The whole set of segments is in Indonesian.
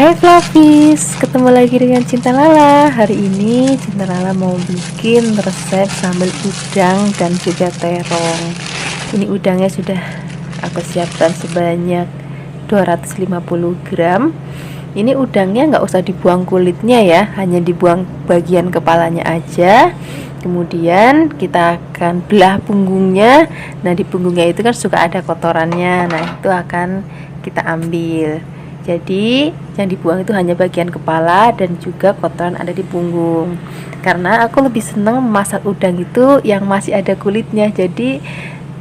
Hai Flavis, ketemu lagi dengan Cinta Lala. Hari ini Cinta Lala mau bikin resep sambal udang dan juga terong. Ini udangnya sudah aku siapkan sebanyak 250 gram. Ini udangnya nggak usah dibuang kulitnya ya, hanya dibuang bagian kepalanya aja. Kemudian kita akan belah punggungnya. Nah, di punggungnya itu kan suka ada kotorannya. Nah, itu akan kita ambil. Jadi yang dibuang itu hanya bagian kepala dan juga kotoran ada di punggung. Karena aku lebih senang memasak udang itu yang masih ada kulitnya. Jadi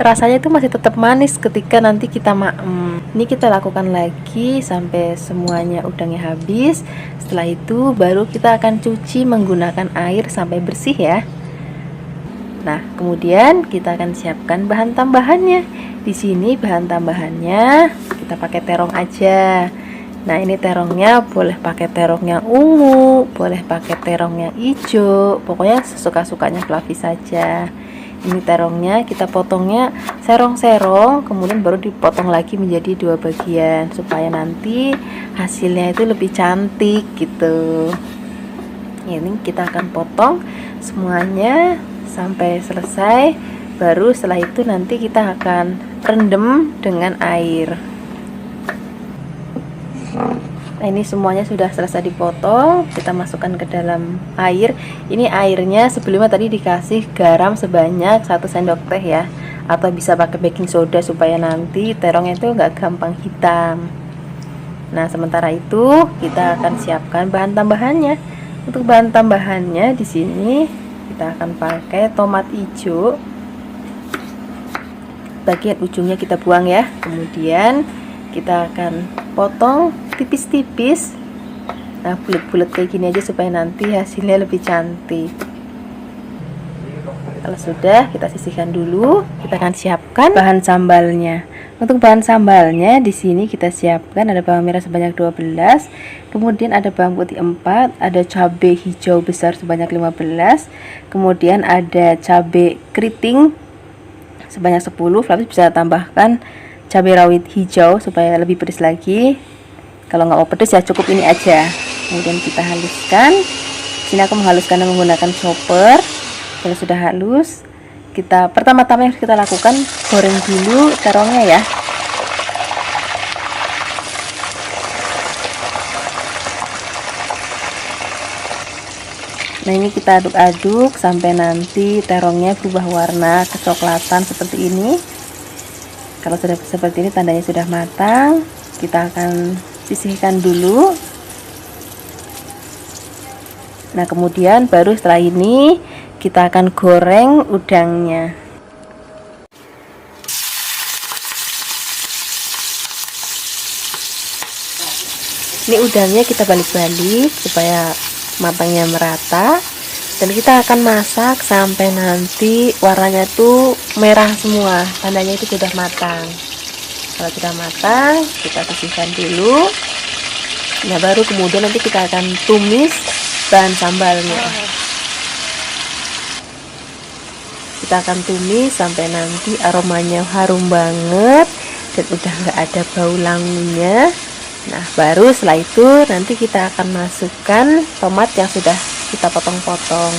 rasanya itu masih tetap manis ketika nanti kita maem. Ini kita lakukan lagi sampai semuanya udangnya habis. Setelah itu baru kita akan cuci menggunakan air sampai bersih ya. Nah, kemudian kita akan siapkan bahan tambahannya. Di sini bahan tambahannya kita pakai terong aja. Nah, ini terongnya boleh pakai terong yang ungu, boleh pakai terong yang hijau, pokoknya sesuka-sukanya Flavis saja. Ini terongnya kita potongnya serong-serong, kemudian baru dipotong lagi menjadi dua bagian supaya nanti hasilnya itu lebih cantik gitu. Ini kita akan potong semuanya sampai selesai, baru setelah itu nanti kita akan rendam dengan air. Nah, ini semuanya sudah selesai dipotong, kita masukkan ke dalam air. Ini airnya sebelumnya tadi dikasih garam sebanyak 1 sendok teh ya, atau bisa pakai baking soda supaya nanti terongnya itu nggak gampang hitam. Nah, sementara itu kita akan siapkan bahan tambahannya. Untuk bahan tambahannya di sini kita akan pakai tomat hijau. Bagian ujungnya kita buang ya. Kemudian kita akan potong tipis-tipis. Nah, bulat-bulat kayak gini aja supaya nanti hasilnya lebih cantik. Kalau sudah, kita sisihkan dulu. Kita akan siapkan bahan sambalnya. Untuk bahan sambalnya di sini kita siapkan ada bawang merah sebanyak 12, kemudian ada bawang putih 4, ada cabai hijau besar sebanyak 15, kemudian ada cabai keriting sebanyak 10. Flavis bisa tambahkan cabai rawit hijau supaya lebih pedas lagi. Kalau nggak mau pedas ya cukup ini aja. Kemudian kita haluskan. Sini aku menghaluskan menggunakan chopper. Kalau sudah halus, kita pertama-tama yang kita lakukan goreng dulu terongnya ya. Nah, ini kita aduk-aduk sampai nanti terongnya berubah warna kecoklatan seperti ini. Kalau sudah seperti ini tandanya sudah matang. Kita akan sisihkan dulu. Nah, kemudian baru setelah ini kita akan goreng udangnya. Ini udangnya kita balik-balik supaya matangnya merata, dan kita akan masak sampai nanti warnanya tuh merah semua, tandanya itu sudah matang. Kalau sudah matang, kita sisihkan dulu. Nah, baru kemudian nanti kita akan tumis bahan sambalnya. Kita akan tumis sampai nanti aromanya harum banget dan udah nggak ada bau langunya. Nah, baru setelah itu nanti kita akan masukkan tomat yang sudah kita potong-potong.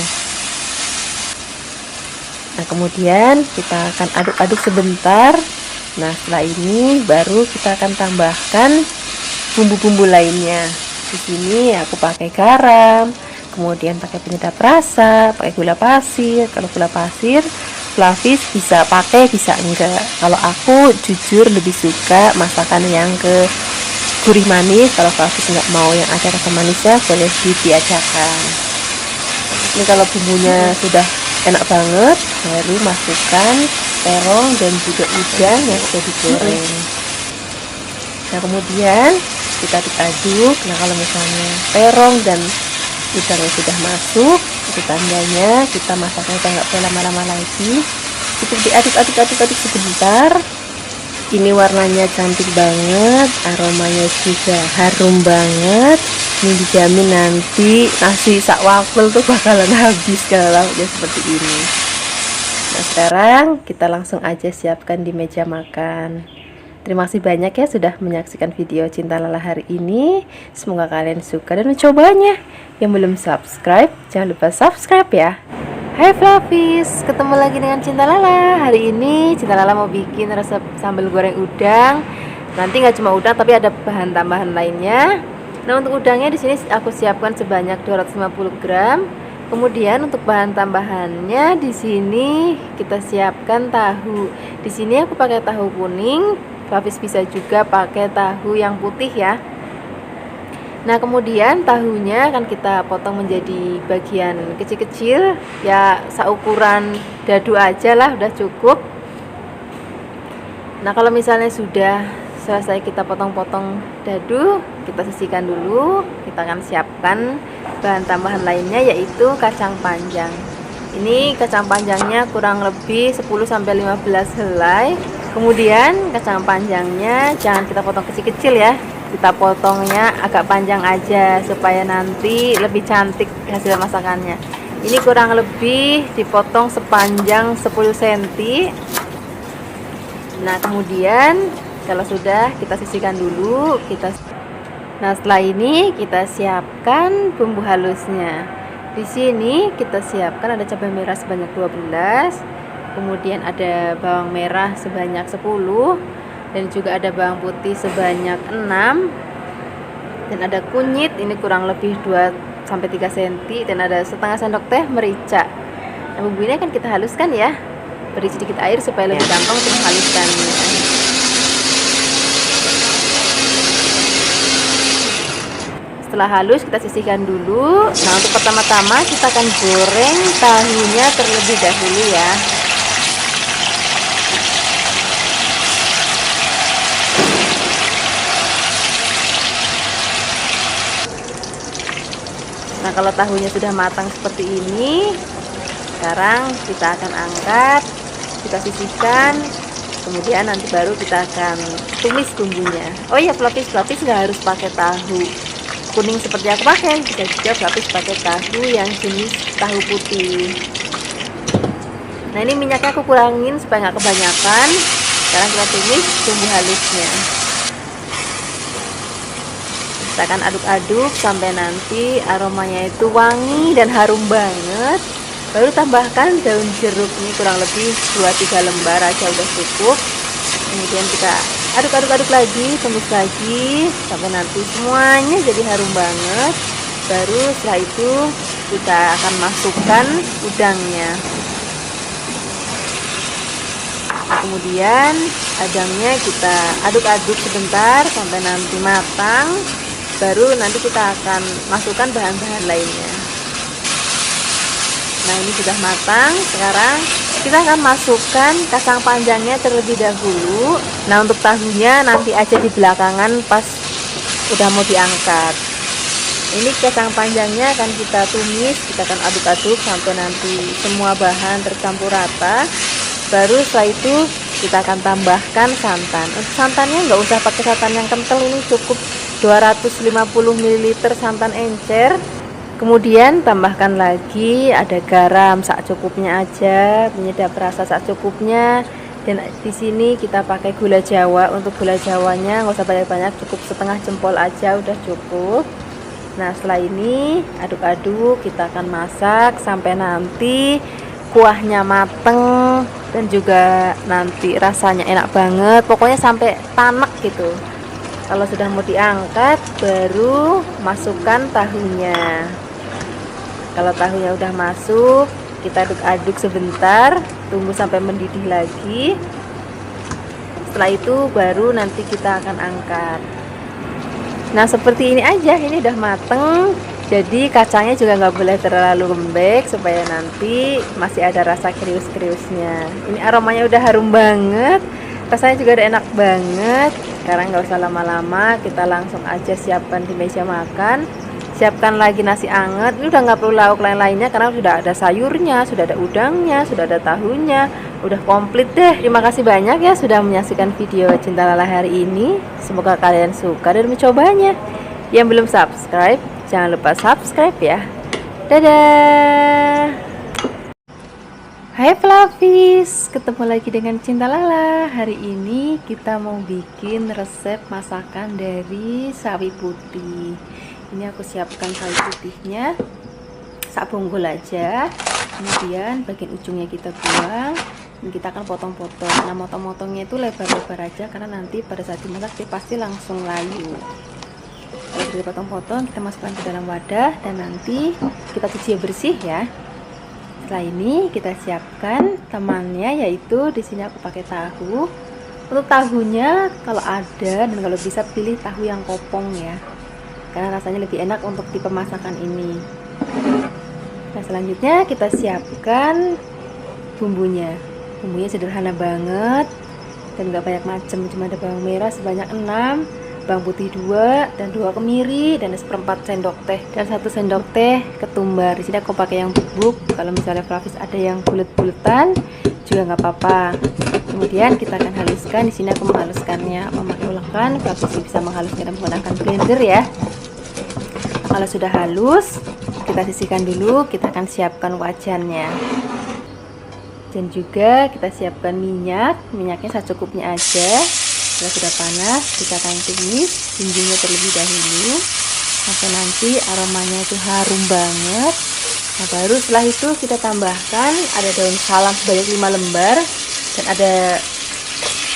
Nah, kemudian kita akan aduk-aduk sebentar. Nah, setelah ini baru kita akan tambahkan bumbu-bumbu lainnya. Di sini aku pakai garam, kemudian pakai penyedap rasa, pakai gula pasir. Kalau gula pasir Flavis bisa pakai, bisa enggak. Kalau aku jujur lebih suka masakan yang ke gurih manis. Kalau Flavis nggak mau yang ada rasa manisnya, boleh dibiasakan. Ini kalau bumbunya sudah enak banget, baru masukkan terong dan juga udang yang sudah digoreng. Nah, kemudian kita aduk-aduk. Nah, kalau misalnya terong dan udangnya sudah masuk, itu tandanya kita masaknya udah nggak boleh lama-lama lagi. Cukup diaduk-aduk sebentar. Ini warnanya cantik banget, aromanya juga harum banget. Ini dijamin nanti nasi sak wafel tuh bakalan habis kalau lauknya seperti ini. Nah, sekarang kita langsung aja siapkan di meja makan. Terima kasih banyak ya sudah menyaksikan video Cinta Lala hari ini. Semoga kalian suka dan mencobanya. Yang belum subscribe, jangan lupa subscribe ya. Hai Fluffies, ketemu lagi dengan Cinta Lala. Hari ini Cinta Lala mau bikin resep sambal goreng udang. Nanti nggak cuma udang tapi ada bahan tambahan lainnya. Nah, untuk udangnya di sini aku siapkan sebanyak 250 gram. Kemudian untuk bahan tambahannya di sini kita siapkan tahu. Di sini aku pakai tahu kuning. Fluffies bisa juga pakai tahu yang putih ya. Nah, kemudian tahunya akan kita potong menjadi bagian kecil-kecil ya, seukuran dadu aja lah, udah cukup. Nah, kalau misalnya sudah selesai kita potong-potong dadu, kita sisihkan dulu. Kita akan siapkan bahan tambahan lainnya, yaitu kacang panjang. Ini kacang panjangnya kurang lebih 10-15 helai. Kemudian kacang panjangnya jangan kita potong kecil-kecil ya, kita potongnya agak panjang aja supaya nanti lebih cantik hasil masakannya. Ini kurang lebih dipotong sepanjang 10 cm. Nah, kemudian kalau sudah kita sisihkan dulu. Nah, setelah ini kita siapkan bumbu halusnya. Di sini kita siapkan ada cabai merah sebanyak 12, kemudian ada bawang merah sebanyak 10, dan juga ada bawang putih sebanyak 6, dan ada kunyit ini kurang lebih 2-3 cm, dan ada setengah sendok teh merica. Nah, bumbu ini akan kita haluskan ya, beri sedikit air supaya lebih gampang untuk menghaluskannya. Setelah halus kita sisihkan dulu. Nah, untuk pertama-tama kita akan goreng tahunya terlebih dahulu ya. Nah, kalau tahunya sudah matang seperti ini, sekarang kita akan angkat, kita sisihkan, kemudian nanti baru kita akan tumis bumbunya. Oh iya, Fluffies nggak harus pakai tahu kuning seperti aku pakai, bisa juga Fluffies pakai tahu yang jenis tahu putih. Nah, ini minyaknya aku kurangin supaya nggak kebanyakan. Sekarang kita tumis bumbu halusnya. Kita akan aduk-aduk sampai nanti aromanya itu wangi dan harum banget. Baru tambahkan daun jeruk, ini kurang lebih 2-3 lembar aja udah cukup. Kemudian kita aduk-aduk lagi, tumis lagi sampai nanti semuanya jadi harum banget. Baru setelah itu kita akan masukkan udangnya. Nah, kemudian udangnya kita aduk-aduk sebentar sampai nanti matang. Baru nanti kita akan masukkan bahan-bahan lainnya. Nah, ini sudah matang. Sekarang kita akan masukkan kacang panjangnya terlebih dahulu. Nah, untuk tahunya nanti aja di belakangan pas udah mau diangkat. Ini kacang panjangnya akan kita tumis, kita akan aduk-aduk sampai nanti semua bahan tercampur rata. Baru setelah itu kita akan tambahkan santan. Untuk santannya nggak usah pakai santan yang kental, ini cukup 250 ml santan encer. Kemudian tambahkan lagi ada garam sak cukupnya aja, penyedap rasa sak cukupnya. Dan di sini kita pakai gula Jawa. Untuk gula Jawanya nggak usah banyak-banyak, cukup setengah jempol aja udah cukup. Nah, setelah ini aduk-aduk, kita akan masak sampai nanti kuahnya mateng dan juga nanti rasanya enak banget. Pokoknya sampai tanek gitu. Kalau sudah mau diangkat, baru masukkan tahunya. Kalau tahunya udah masuk, kita aduk-aduk sebentar, tunggu sampai mendidih lagi. Setelah itu baru nanti kita akan angkat. Nah, seperti ini aja, ini udah mateng. Jadi kacangnya juga nggak boleh terlalu lembek supaya nanti masih ada rasa krius-kriusnya. Ini aromanya udah harum banget, rasanya juga udah enak banget. Sekarang nggak usah lama-lama, kita langsung aja siapkan di meja makan. Siapkan lagi nasi anget. Ini udah nggak perlu lauk lain-lainnya karena sudah ada sayurnya, sudah ada udangnya, sudah ada tahunya, udah komplit deh. Terima kasih banyak ya sudah menyaksikan video Cinta Lala hari ini. Semoga kalian suka dan mencobanya. Yang belum subscribe, jangan lupa subscribe ya. Dadah. Hai Flavis, ketemu lagi dengan Cinta Lala. Hari ini kita mau bikin resep masakan dari sawi putih. Ini aku siapkan sawi putihnya sak bonggol aja. Kemudian bagian ujungnya kita buang. Dan kita akan potong-potong. Nah, motong-motongnya itu lebar-lebar aja karena nanti pada saat dimasak dia pasti langsung layu. Kalau sudah dipotong-potong, kita masukkan ke dalam wadah dan nanti kita cuci bersih ya. Setelah ini kita siapkan temannya, yaitu di sini aku pakai tahu. Untuk tahunya kalau ada dan kalau bisa pilih tahu yang kopong ya, karena rasanya lebih enak untuk di pemasakan ini. Nah, selanjutnya kita siapkan bumbunya. Bumbunya sederhana banget dan gak banyak macam, cuma ada bawang merah sebanyak 6, bawang putih 2, dan 2 kemiri, dan 1/4 sendok teh dan 1 sendok teh ketumbar. Di sini aku pakai yang bubuk. Kalau misalnya Flavis ada yang bulet-buletan juga nggak apa-apa. Kemudian kita akan haluskan. Di sini aku menghaluskannya memakai ulekan. Flavis bisa menghaluskan menggunakan blender ya. Nah, kalau sudah halus, kita sisihkan dulu. Kita akan siapkan wajannya. Dan juga kita siapkan minyaknya secukupnya aja. Setelah sudah panas, kita akan tumis bumbunya terlebih dahulu sampai nanti aromanya itu harum banget. Nah, baru setelah itu kita tambahkan ada daun salam sebanyak 5 lembar dan ada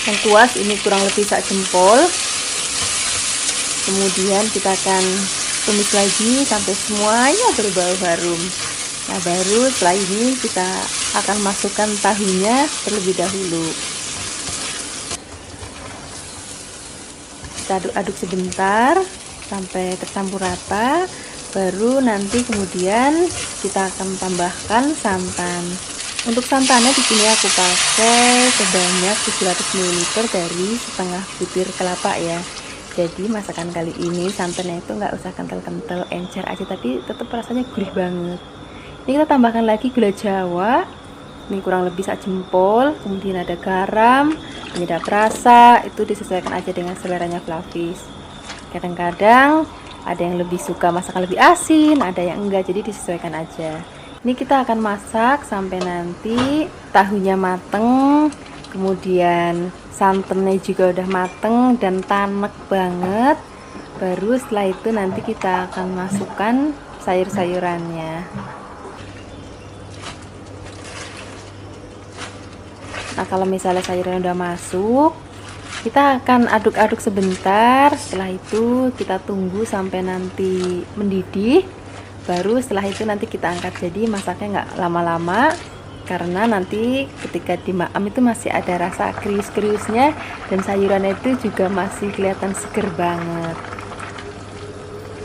lengkuas ini kurang lebih sak jempol. Kemudian kita akan tumis lagi sampai semuanya berbau harum. Nah, baru setelah ini kita akan masukkan tahunya terlebih dahulu. Kita aduk-aduk sebentar sampai tercampur rata. Baru nanti kemudian kita akan tambahkan santan. Untuk santannya di sini aku pakai sebanyak 700 ml dari setengah butir kelapa ya. Jadi masakan kali ini santannya itu nggak usah kental-kental, encer aja, tapi tetap rasanya gurih banget. Ini kita tambahkan lagi gula Jawa, ini kurang lebih sak jempol. Kemudian ada garam, penyedap rasa, itu disesuaikan aja dengan seleranya Flavis. Kadang-kadang ada yang lebih suka masakan lebih asin, ada yang enggak, jadi disesuaikan aja. Ini kita akan masak sampai nanti tahunya mateng, kemudian santannya juga udah mateng dan tanek banget. Baru setelah itu nanti kita akan masukkan sayur-sayurannya. Nah, kalau misalnya sayurnya udah masuk, kita akan aduk-aduk sebentar. Setelah itu kita tunggu sampai nanti mendidih. Baru setelah itu nanti kita angkat. Jadi masaknya nggak lama-lama karena nanti ketika dimakan itu masih ada rasa krius-kriusnya dan sayurannya itu juga masih kelihatan seger banget.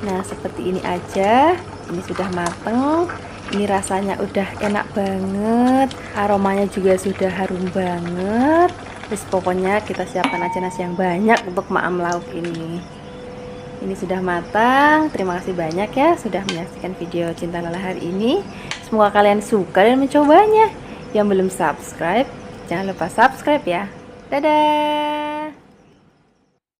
Nah, seperti ini aja. Ini sudah mateng. Ini rasanya udah enak banget, aromanya juga sudah harum banget. Terus pokoknya kita siapkan aja nasi yang banyak untuk maam lauk ini. Ini sudah matang. Terima kasih banyak ya sudah menyaksikan video Cinta Lala hari ini. Semoga kalian suka dan mencobanya. Yang belum subscribe, jangan lupa subscribe ya. Dadah.